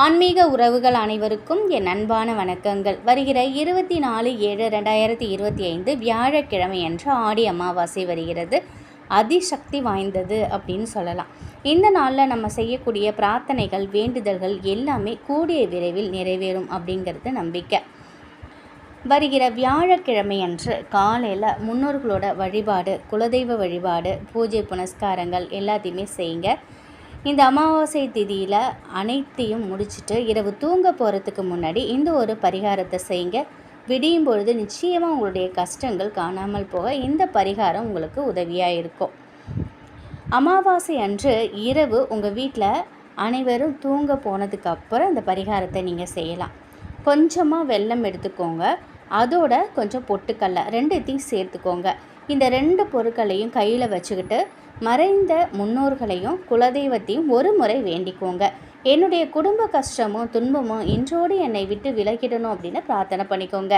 ஆன்மீக உறவுகள் அனைவருக்கும் என் அன்பான வணக்கங்கள். வருகிற 24/7/2025 வியாழக்கிழமை அன்று ஆடி அமாவாசை வருகிறது. அதிசக்தி வாய்ந்தது அப்படின்னு சொல்லலாம். இந்த நாளில் நம்ம செய்யக்கூடிய பிரார்த்தனைகள், வேண்டுதல்கள் எல்லாமே கூடிய விரைவில் நிறைவேறும் அப்படிங்கிறது நம்பிக்கை. வருகிற வியாழக்கிழமை அன்று காலையில் முன்னோர்களோட வழிபாடு, குலதெய்வ வழிபாடு, பூஜை புனஸ்காரங்கள் எல்லாத்தையுமே செய்யுங்க. இந்த அமாவாசை திதியில் அனைத்தையும் முடிச்சுட்டு இரவு தூங்க போகிறதுக்கு முன்னாடி இந்த ஒரு பரிகாரத்தை செய்யுங்க. விடியும் பொழுது நிச்சயமாக உங்களுடைய கஷ்டங்கள் காணாமல் போக இந்த பரிகாரம் உங்களுக்கு உதவியாக இருக்கும். அமாவாசை அன்று இரவு உங்கள் வீட்டில் அனைவரும் தூங்க போனதுக்கு அப்புறம் இந்த பரிகாரத்தை நீங்கள் செய்யலாம். கொஞ்சமாக வெல்லம் எடுத்துக்கோங்க, அதோட கொஞ்சம் பொட்டுக்கடலை ரெண்டுத்தையும் சேர்த்துக்கோங்க. இந்த 2 பொருட்களையும் கையில் வச்சுக்கிட்டு மறைந்த முன்னோர்களையும் குலதெய்வத்தையும் ஒரு முறை வேண்டிக்கோங்க. என்னுடைய குடும்ப கஷ்டமும் துன்பமும் இன்றோடு என்னை விட்டு விலகிடணும் அப்படின்னு பிரார்த்தனை பண்ணிக்கோங்க.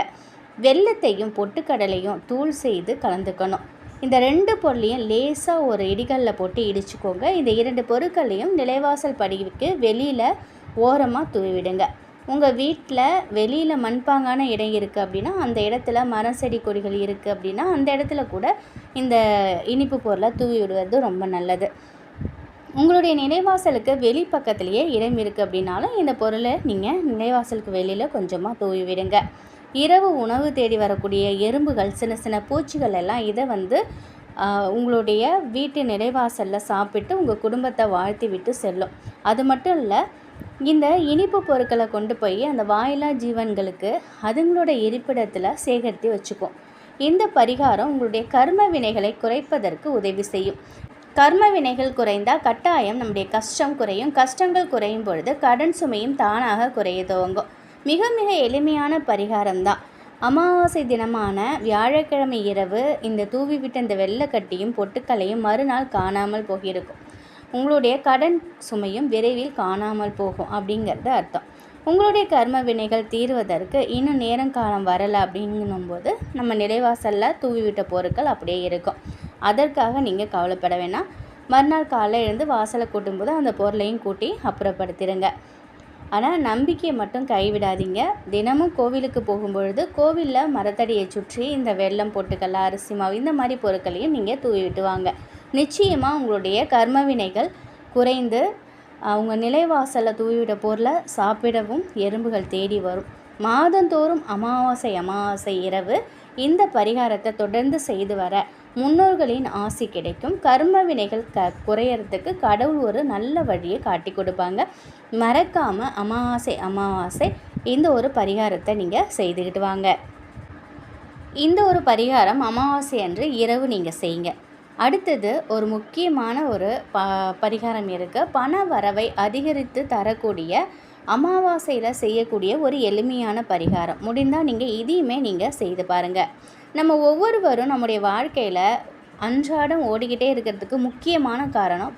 வெல்லத்தையும் பொட்டுக்கடலையும் தூள் செய்து கலந்துக்கணும். இந்த 2 பொருளையும் லேசாக ஒரு இடிகளில் போட்டு இடிச்சுக்கோங்க. இந்த 2 பொருட்களையும் நிலைவாசல் படிக்கு வெளியில் ஓரமாக தூவிவிடுங்க. உங்கள் வீட்டில் வெளியில் மண்பாங்கான இடம் இருக்குது அப்படின்னா அந்த இடத்துல மரம் செடி கொடிகள் இருக்குது அப்படின்னா அந்த இடத்துல கூட இந்த இனிப்பு பொருளை தூவி விடுவது ரொம்ப நல்லது. உங்களுடைய நிலைவாசலுக்கு வெளி பக்கத்துலேயே இடம் இருக்குது அப்படின்னாலும் இந்த பொருளை நீங்கள் நிலைவாசலுக்கு வெளியில் கொஞ்சமாக தூவி விடுங்க. இரவு உணவு தேடி வரக்கூடிய எறும்புகள், சின்ன சின்ன பூச்சிகள் எல்லாம் இதை உங்களுடைய வீட்டு நிலைவாசலில் சாப்பிட்டு உங்கள் குடும்பத்தை வாழ்த்தி விட்டு செல்லும். அது மட்டும் இல்லை, இந்த இனிப்பு பொருட்களை கொண்டு போய் அந்த வாயிலா ஜீவன்களுக்கு அதுங்களோட இருப்பிடத்தில் சேகரித்து வச்சுக்கும். இந்த பரிகாரம் உங்களுடைய கர்ம வினைகளை குறைப்பதற்கு உதவி செய்யும். கர்ம வினைகள் குறைந்தால் கட்டாயம் நம்முடைய கஷ்டம் குறையும். கஷ்டங்கள் குறையும் பொழுது கடன் சுமையும் தானாக குறைய துவங்கும். மிக மிக எளிமையான பரிகாரம்தான். அமாவாசை தினமான வியாழக்கிழமை இரவு இந்த தூவிவிட்ட இந்த வெள்ளைக்கட்டியும் பொட்டுக்களையும் மறுநாள் காணாமல் போகிருக்கும். உங்களுடைய கடன் சுமையும் விரைவில் காணாமல் போகும் அப்படிங்கிறது அர்த்தம். உங்களுடைய கர்ம வினைகள் தீர்வதற்கு இன்னும் நேரம் காலம் வரலை அப்படிங்கும்போது நம்ம நிலைவாசலில் தூவிவிட்ட பொருட்கள் அப்படியே இருக்கும். அதற்காக நீங்கள் கவலைப்பட வேணாம். மறுநாள் காலையில் எழுந்து வாசலை கூட்டும்போது அந்த பொருளையும் கூட்டி அப்புறப்படுத்திடுங்க. ஆனால் நம்பிக்கையை மட்டும் கைவிடாதீங்க. தினமும் கோவிலுக்கு போகும்பொழுது கோவிலில் மரத்தடியை சுற்றி இந்த வெல்லம், பொட்டுக்கடலை, அரிசி மாவு இந்த மாதிரி பொருட்களையும் நீங்கள் தூவி விட்டுவாங்க. நிச்சயமாக உங்களுடைய கர்ம வினைகள் குறைந்து உங்கள் நிலைவாசலில் தூவிவிட பொருளை சாப்பிடவும் எறும்புகள் தேடி வரும். மாதந்தோறும் அமாவாசை இரவு இந்த பரிகாரத்தை தொடர்ந்து செய்து வர முன்னோர்களின் ஆசி கிடைக்கும். கர்ம வினைகள் குறையறதுக்கு கடவுள் ஒரு நல்ல வழியை காட்டி கொடுப்பாங்க. மறக்காமல் அமாவாசை இந்த ஒரு பரிகாரத்தை நீங்கள் செய்துக்கிட்டு வாங்க. இந்த ஒரு பரிகாரம் அமாவாசை அன்று இரவு நீங்கள் செய்யுங்க. அடுத்தது ஒரு முக்கியமான ஒரு பரிகாரம் இருக்குது. பண வரவை அதிகரித்து தரக்கூடிய அமாவாசையில் செய்யக்கூடிய ஒரு எளிமையான பரிகாரம். முடிந்தால் இதையுமே நீங்கள் செய்து பாருங்கள். நம்ம ஒவ்வொருவரும் நம்முடைய வாழ்க்கையில் அன்றாடம் ஓடிக்கிட்டே இருக்கிறதுக்கு முக்கியமான காரணம்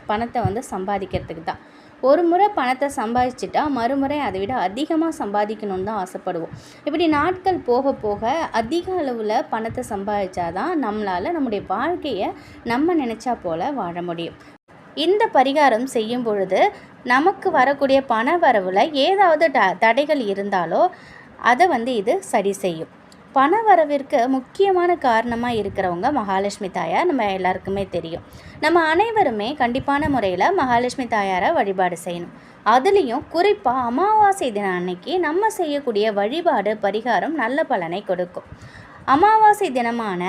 பணத்தை சம்பாதிக்கிறதுக்கு தான். ஒரு முறை பணத்தை சம்பாதிச்சிட்டா மறுமுறை அதை விட அதிகமாக சம்பாதிக்கணும்னு தான் ஆசைப்படுவோம். இப்படி நாட்கள் போக போக அதிக அளவில் பணத்தை சம்பாதிச்சாதான் நம்மளால் நம்முடைய வாழ்க்கையை நம்ம நினச்சா போல் வாழ முடியும். இந்த பரிகாரம் செய்யும் பொழுது நமக்கு வரக்கூடிய பண வரவில் ஏதாவது தடைகள் இருந்தாலோ அதை இது சரி செய்யும். பண வரவிற்கு முக்கியமான காரணமாக இருக்கிறவங்க மகாலட்சுமி தாயார். நம்ம எல்லாருக்குமே தெரியும். நம்ம அனைவருமே கண்டிப்பான முறையில் மகாலட்சுமி தாயாரை வழிபாடு செய்யணும். அதுலேயும் குறிப்பாக அமாவாசை தினம் அன்னைக்கு நம்ம செய்யக்கூடிய வழிபாடு பரிகாரம் நல்ல பலனை கொடுக்கும். அமாவாசை தினமான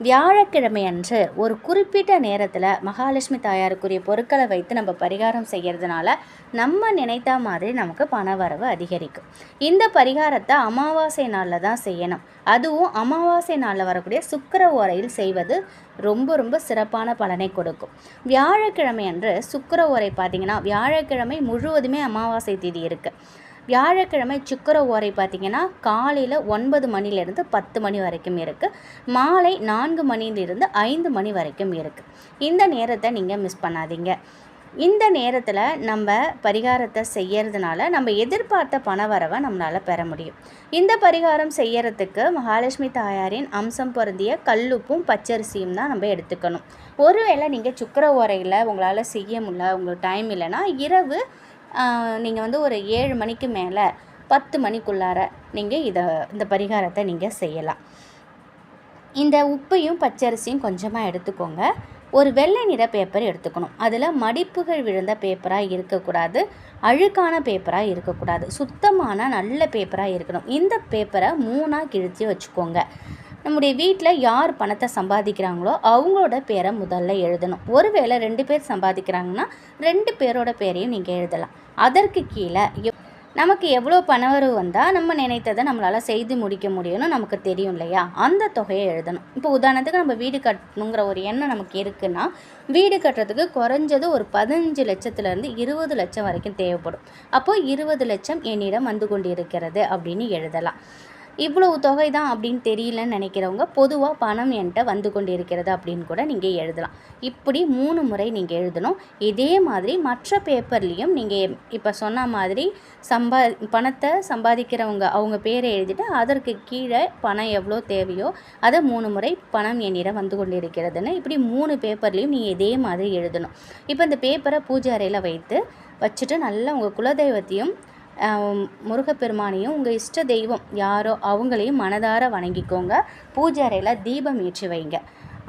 வியாழக்கிழமை அன்று ஒரு குறிப்பிட்ட நேரத்தில் மகாலட்சுமி தாயாருக்குரிய பொருட்களை வைத்து நம்ம பரிகாரம் செய்கிறதுனால நம்ம நினைத்த மாதிரி நமக்கு பண வரவு அதிகரிக்கும். இந்த பரிகாரத்தை அமாவாசை நாளில் தான் செய்யணும். அதுவும் அமாவாசை நாளில் வரக்கூடிய சுக்கிர ஓரையில் செய்வது ரொம்ப ரொம்ப சிறப்பான பலனை கொடுக்கும். வியாழக்கிழமை அன்று சுக்கிர ஓரை பார்த்திங்கன்னா வியாழக்கிழமை முழுவதுமே அமாவாசை திதி இருக்குது. வியாழக்கிழமை சுக்கிர ஓரை பார்த்திங்கன்னா காலையில் 9 மணிலேருந்து 10 மணி வரைக்கும் இருக்குது. மாலை 4 மணிலிருந்து 5 மணி வரைக்கும் இருக்குது. இந்த நேரத்தை நீங்கள் மிஸ் பண்ணாதீங்க. இந்த நேரத்தில் நம்ம பரிகாரத்தை செய்யறதுனால நம்ம எதிர்பார்த்த பண வரவை நம்மளால் பெற முடியும். இந்த பரிகாரம் செய்யறதுக்கு மகாலட்சுமி தாயாரின் அம்சம் பொருந்திய கல்லுப்பும் பச்சரிசியும் தான் நம்ம எடுத்துக்கணும். ஒருவேளை நீங்கள் சுக்கிர ஓரையில் உங்களால் செய்ய முடியல, உங்களுக்கு டைம் இல்லைன்னா இரவு நீங்கள் வந்து ஒரு 7 மணிக்கு மேலே 10 மணிக்குள்ளார நீங்கள் இந்த பரிகாரத்தை நீங்கள் செய்யலாம். இந்த உப்பையும் பச்சரிசியும் கொஞ்சமாக எடுத்துக்கோங்க. ஒரு வெள்ளை நிற பேப்பர் எடுத்துக்கணும். அதில் மடிப்புகள் விழுந்த பேப்பராக இருக்கக்கூடாது, அழுக்கான பேப்பராக இருக்கக்கூடாது, சுத்தமான நல்ல பேப்பராக இருக்கணும். இந்த பேப்பரை 3ஆக கிழித்து வச்சுக்கோங்க. நம்முடைய வீட்டில் யார் பணத்தை சம்பாதிக்கிறாங்களோ அவங்களோட பேரை முதல்ல எழுதணும். ஒருவேளை 2 பேர் சம்பாதிக்கிறாங்கன்னா 2 பேரோட பேரையும் நீங்கள் எழுதலாம். அதற்கு கீழே நமக்கு எவ்வளோ பணவரவு வந்தால் நம்ம நினைத்ததை நம்மளால் செய்து முடிக்க முடியும்னு நமக்கு தெரியும் இல்லையா, அந்த தொகையை எழுதணும். இப்போ உதாரணத்துக்கு நம்ம வீடு கட்டணுங்கிற ஒரு எண்ணம் நமக்கு இருக்குன்னா, வீடு கட்டுறதுக்கு குறைஞ்சது ஒரு 15 லட்சத்துலேருந்து 20 லட்சம் வரைக்கும் தேவைப்படும். அப்போது 20 லட்சம் என்னிடம் வந்து கொண்டு இருக்கிறது அப்படின்னு எழுதலாம். இவ்வளவு தொகை தான் அப்படின்னு தெரியலன்னு நினைக்கிறவங்க பொதுவாக பணம் என்கிட்ட வந்து கொண்டு இருக்கிறது அப்படின்னு கூட நீங்கள் எழுதலாம். இப்படி 3 முறை நீங்கள் எழுதணும். இதே மாதிரி மற்ற பேப்பர்லேயும் நீங்கள் இப்போ சொன்ன மாதிரி பணத்தை சம்பாதிக்கிறவங்க அவங்க பேரை எழுதிட்டு அதற்கு கீழே பணம் எவ்வளோ தேவையோ அதை 3 முறை பணம் என்னிடம் வந்து கொண்டு இருக்கிறதுன்னு இப்படி 3 பேப்பர்லேயும் நீங்கள் இதே மாதிரி எழுதணும். இப்போ இந்த பேப்பரை பூஜை அறையில் வச்சுட்டு நல்லா உங்கள் குலதெய்வத்தையும் முருகப்பெருமானையும் உங்கள் இஷ்ட தெய்வம் யாரோ அவங்களையும் மனதார வணங்கிக்கோங்க. பூஜை அறையில் தீபம் ஏற்றி வைங்க.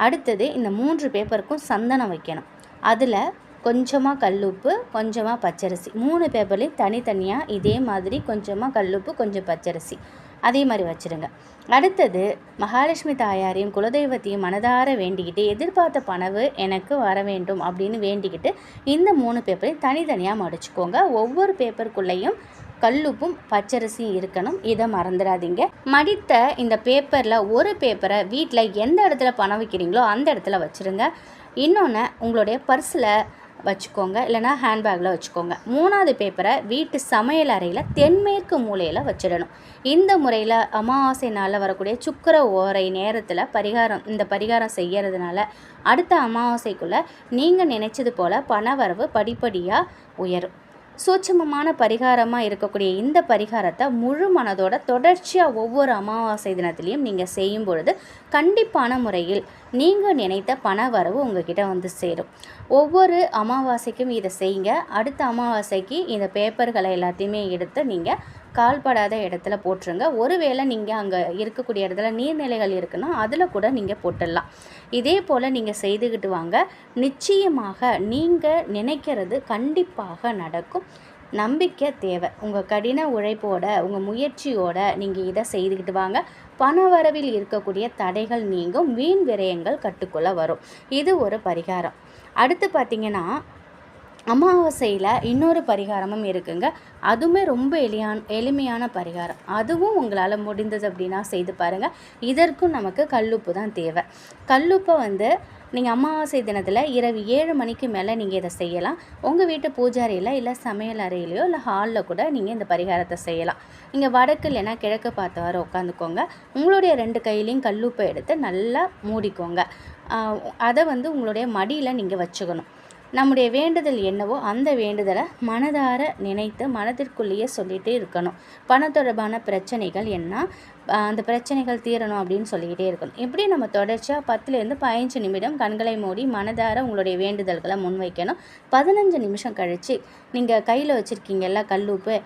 அடுத்தது இந்த 3 பேப்பருக்கும் சந்தனம் வைக்கணும். அதில் கொஞ்சமாக கல்லுப்பு, கொஞ்சமாக பச்சரிசி, 3 பேப்பர்லேயும் தனித்தனியாக இதே மாதிரி கொஞ்சமாக கல்லுப்பு, கொஞ்சம் பச்சரிசி அதே மாதிரி வச்சுருங்க. அடுத்தது மகாலட்சுமி தாயாரையும் குலதெய்வத்தையும் மனதார வேண்டிக்கிட்டு எதிர்பார்த்த பணவு எனக்கு வர வேண்டும் அப்படின்னு வேண்டிக்கிட்டு இந்த 3 பேப்பரையும் தனித்தனியாக மடிச்சுக்கோங்க. ஒவ்வொரு பேப்பருக்குள்ளேயும் கல்லுப்பும் பச்சரிசியும் இருக்கணும், இதை மறந்துடாதீங்க. மடித்த இந்த பேப்பரில் ஒரு பேப்பரை வீட்டில் எந்த இடத்துல பணம் வைக்கிறீங்களோ அந்த இடத்துல வச்சுருங்க. இன்னொன்று உங்களுடைய பர்ஸில் வச்சுக்கோங்க, இல்லைனா ஹேண்ட்பேக்கில் வச்சுக்கோங்க. 3ஆவது பேப்பரை வீட்டு சமையல் அறையில் தென்மேற்கு மூலையில் வச்சிடணும். இந்த முறையில் அமாவாசை நாளில் வரக்கூடிய சுக்கிர ஓரை நேரத்தில் இந்த பரிகாரம் செய்கிறதுனால அடுத்த அமாவாசைக்குள்ளே நீங்கள் நினைச்சது போல் பண வரவு படிப்படியாக உயரும். சூட்சமமான பரிகாரமாக இருக்கக்கூடிய இந்த பரிகாரத்தை முழு மனதோட தொடர்ச்சியாக ஒவ்வொரு அமாவாசை தினத்திலையும் நீங்கள் செய்யும் பொழுது கண்டிப்பான முறையில் நீங்கள் நினைத்த பண வரவு உங்ககிட்ட வந்து சேரும். ஒவ்வொரு அமாவாசைக்கும் இதை செய்யுங்க. அடுத்த அமாவாசைக்கு இந்த பேப்பர்களை எல்லாத்தையுமே எடுத்து நீங்கள் கால்படாத இடத்துல போட்டுருங்க. ஒருவேளை நீங்கள் அங்கே இருக்கக்கூடிய இடத்துல நீர்நிலைகள் இருக்குன்னா அதில் கூட நீங்கள் போட்டுடலாம். இதே போல் நீங்கள் செய்துக்கிட்டு வாங்க. நிச்சயமாக நீங்கள் நினைக்கிறது கண்டிப்பாக நடக்கும். நம்பிக்கை தேவை. உங்கள் கடின உழைப்போட உங்கள் முயற்சியோட நீங்கள் இதை செய்துக்கிட்டு வாங்க. பணவரவில் இருக்கக்கூடிய தடைகள் நீங்கும், வீண் விரயங்கள் கட்டுக்குள்ளே வரும். இது ஒரு பரிகாரம். அடுத்து பார்த்திங்கன்னா அமாவாசையில் இன்னொரு பரிகாரமும் இருக்குங்க. அதுவுமே ரொம்ப எளிமையான பரிகாரம். அதுவும் உங்களால் முடிந்தது அப்படின்னா செய்து பாருங்கள். இதற்கும் நமக்கு கல்லுப்பு தான் தேவை. கல்லுப்பை நீங்கள் அமாவாசை தினத்தில் இரவு 7 மணிக்கு மேலே நீங்கள் இதை செய்யலாம். உங்கள் வீட்டு பூஜை அறையில் இல்லை சமையல் அறையிலையோ இல்லை ஹாலில் கூட நீங்கள் இந்த பரிகாரத்தை செய்யலாம். நீங்கள் வடக்கு இல்லைன்னா கிழக்கு பார்த்தவாறு உட்காந்துக்கோங்க. உங்களுடைய 2 கையிலையும் கல்லுப்பை எடுத்து நல்லா மூடிக்கோங்க. அதை உங்களுடைய மடியில் நீங்கள் வச்சுக்கணும். நம்முடைய வேண்டுதல் என்னவோ அந்த வேண்டுதலை மனதார நினைத்து மனதிற்குள்ளேயே சொல்லிகிட்டே இருக்கணும். பண தொடர்பான பிரச்சனைகள் என்ன, அந்த பிரச்சனைகள் தீரணும் அப்படின்னு சொல்லிக்கிட்டே இருக்கணும். இப்படி நம்ம தொடர்ச்சியாக 10லேருந்து 15 நிமிடம் கண்களை மூடி மனதார உங்களுடைய வேண்டுதல்களை முன்வைக்கணும். 15 நிமிஷம் கழித்து நீங்கள் கையில் வச்சுருக்கீங்கல்ல கல்லுப்பு,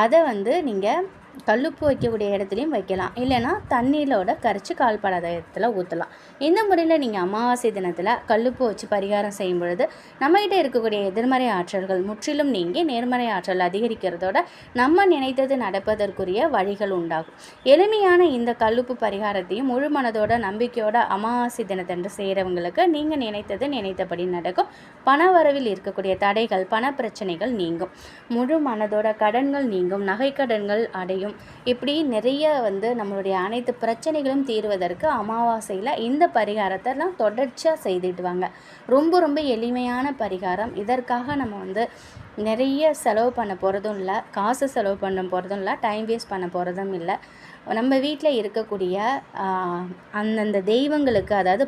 அதை நீங்கள் கல்லுப்பு வைக்கக்கூடிய இடத்துலையும் வைக்கலாம், இல்லைனா தண்ணீரோட கரைச்சி கால்படாத இடத்துல ஊற்றலாம். இந்த முறையில் நீங்கள் அமாவாசை தினத்தில் கல்லுப்பு வச்சு பரிகாரம் செய்யும் பொழுது நம்மகிட்ட இருக்கக்கூடிய எதிர்மறை ஆற்றல்கள் முற்றிலும் நீங்கி நேர்மறை ஆற்றல் அதிகரிக்கிறதோட நம்ம நினைத்தது நடப்பதற்குரிய வழிகள் உண்டாகும். எளிமையான இந்த கல்லுப்பு பரிகாரத்தையும் முழு மனதோட நம்பிக்கையோட அமாவாசை தினத்தன்று செய்கிறவங்களுக்கு நீங்கள் நினைத்தபடி நடக்கும். பண வரவில் இருக்கக்கூடிய தடைகள், பண பிரச்சனைகள் நீங்கும். முழு மனதோட கடன்கள் நீங்கும், நகை கடன்கள் அடையும். இப்படி நிறைய நம்மளுடைய அனைத்து பிரச்சனைகளும் தீர்வதற்கு அமாவாசையில் இந்த பரிகாரத்தெல்லாம் தொடர்ச்சியாக செய்துட்டு வாங்க. ரொம்ப ரொம்ப எளிமையான பரிகாரம். இதற்காக நம்ம நிறைய செலவு பண்ண போகிறதும் இல்லை, காசு செலவு பண்ண போகிறதும் இல்லை, டைம் வேஸ்ட் பண்ண போகிறதும் இல்லை. நம்ம வீட்டில் இருக்கக்கூடிய அந்தந்த தெய்வங்களுக்கு, அதாவது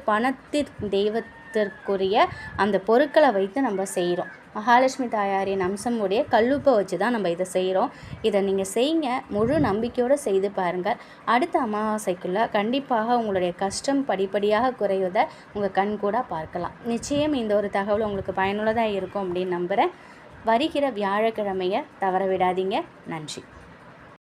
தெய்வத்திற்குரிய அந்த பொருட்களை வைத்து நம்ம செய்கிறோம். மகாலட்சுமி தாயாரின் அம்சமுடைய கல்லுப்பை வச்சு தான் நம்ம இதை செய்கிறோம். இதை நீங்கள் செய்யுங்க, முழு நம்பிக்கையோடு செய்து பாருங்கள். அடுத்த அமாவாசைக்குள்ளே கண்டிப்பாக உங்களுடைய கஷ்டம் படிப்படியாக குறைவதை உங்கள் கண் கூட பார்க்கலாம். நிச்சயம் இந்த ஒரு தகவல் உங்களுக்கு பயனுள்ளதாக இருக்கும் அப்படின்னு நம்புகிறேன். வருகிற வியாழக்கிழமையை தவற விடாதீங்க. நன்றி.